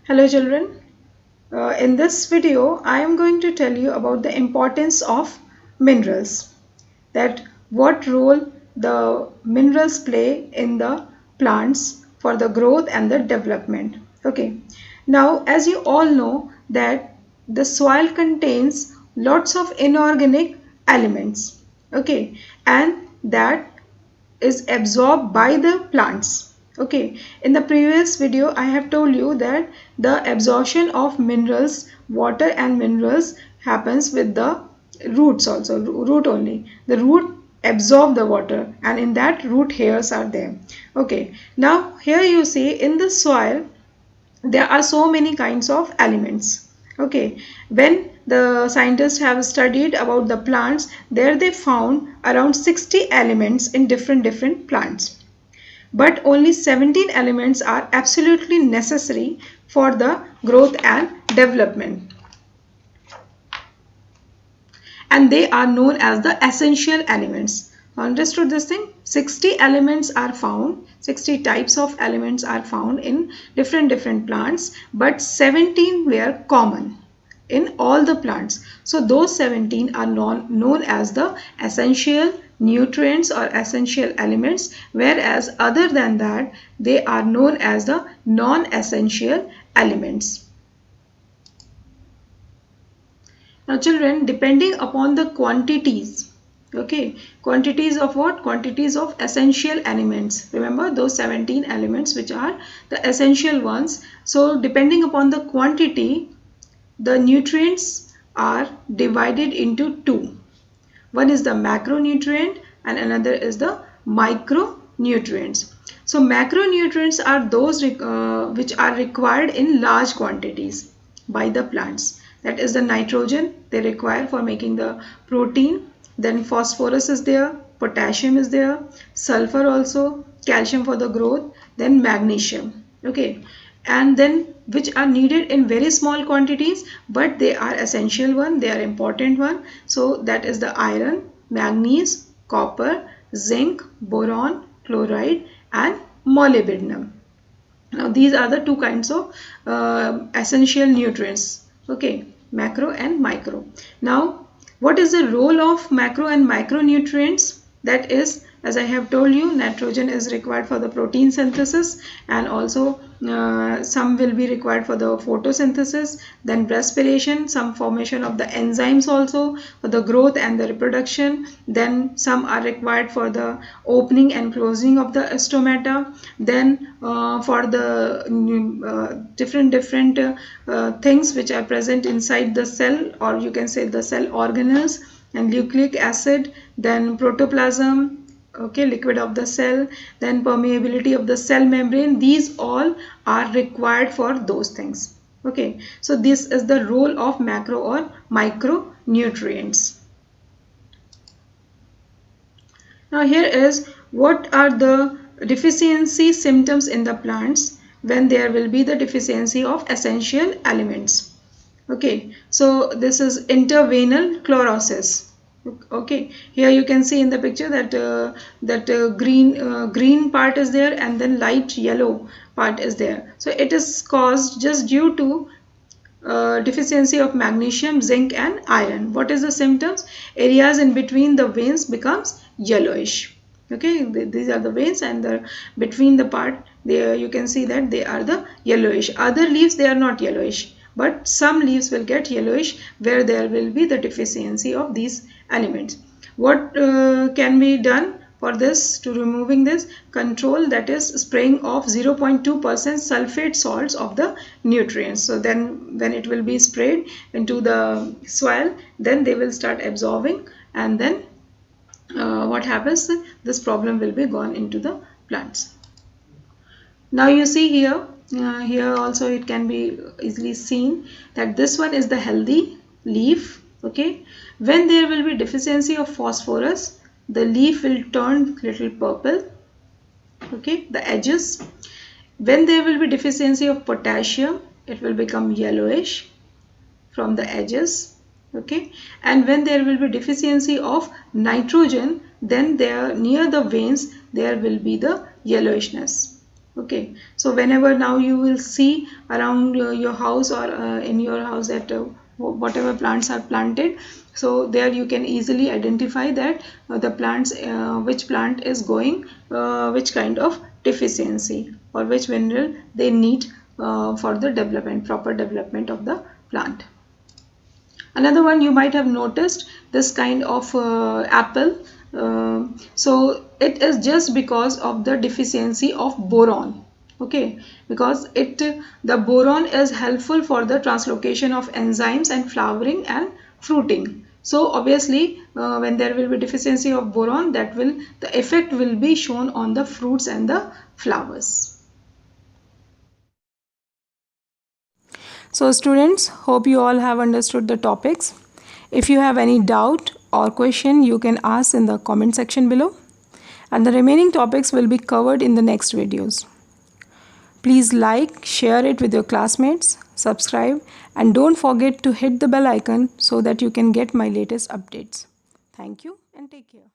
Hello children. In this video I am going to tell you about the importance of minerals. That what role the minerals play in the plants for the growth and the development. Okay. Now as you all know that the soil contains lots of inorganic elements. Okay. And that is absorbed by the plants. Okay, in the previous video I have told you that the absorption of minerals, water and minerals happens with the roots also, root only. The root absorb the water and in that root hairs are there. Okay, now here you see in the soil there are so many kinds of elements. Okay, when the scientists have studied about the plants, there they found around 60 elements in different plants, but only 17 elements are absolutely necessary for the growth and development, and they are known as the essential elements. Understood this thing? 60 elements are found, 60 types of elements are found in different plants, but 17 were common in all the plants. So those 17 are known as the essential nutrients or essential elements, whereas other than that they are known as the non-essential elements. Now children, depending upon the quantities, okay, quantities of what? Quantities of essential elements. Remember those 17 elements which are the essential ones. So depending upon the quantity, the nutrients are divided into two. One is the macronutrient and another is the micronutrients. So macronutrients are those which are required in large quantities by the plants. That is the nitrogen they require for making the protein. Then phosphorus is there, potassium is there, sulfur also, calcium for the growth, then magnesium. Okay, and then which are needed in very small quantities, but they are essential one, they are important one. So that is the iron, manganese, copper, zinc, boron, chloride and molybdenum. Now these are the two kinds of essential nutrients. Okay, macro and micro. Now what is the role of macro and micronutrients? That is, as I have told you, nitrogen is required for the protein synthesis, and also some will be required for the photosynthesis, then respiration, some formation of the enzymes also for the growth and the reproduction, then some are required for the opening and closing of the stomata, then for the different things which are present inside the cell, or you can say the cell organelles, and nucleic acid, then protoplasm, okay, liquid of the cell, then permeability of the cell membrane. These all are required for those things. Okay, so this is the role of macro or micronutrients. Now here is what are the deficiency symptoms in the plants when there will be the deficiency of essential elements. Okay, so this is intraveinal chlorosis. Okay, here you can see in the picture that green part is there and then light yellow part is there. So it is caused just due to deficiency of magnesium, zinc and iron. What is the symptoms? Areas in between the veins becomes yellowish. Okay, these are the veins, and the between the part there you can see that they are the yellowish. Other leaves, they are not yellowish, but some leaves will get yellowish where there will be the deficiency of these elements. What can be done for this, to removing this? Control, that is spraying of 0.2% sulfate salts of the nutrients. So then when it will be sprayed into the soil, then they will start absorbing, and then what happens, this problem will be gone into the plants. Now you see here, here also it can be easily seen that this one is the healthy leaf. Okay, when there will be deficiency of phosphorus, the leaf will turn little purple. Okay, the edges. When there will be deficiency of potassium, it will become yellowish from the edges. Okay, and when there will be deficiency of nitrogen, then there near the veins there will be the yellowishness. Okay, so whenever now you will see around your house or in your house that whatever plants are planted, so there you can easily identify that the plants, which plant is going which kind of deficiency or which mineral they need for the development, proper development of the plant. Another one you might have noticed, this kind of apple. So it is just because of the deficiency of boron. Okay, because the boron is helpful for the translocation of enzymes and flowering and fruiting. So obviously when there will be deficiency of boron, the effect will be shown on the fruits and the flowers. So students, hope you all have understood the topics. If you have any doubt or question, you can ask in the comment section below, and the remaining topics will be covered in the next videos. Please like, share it with your classmates, subscribe, and don't forget to hit the bell icon so that you can get my latest updates. Thank you and take care.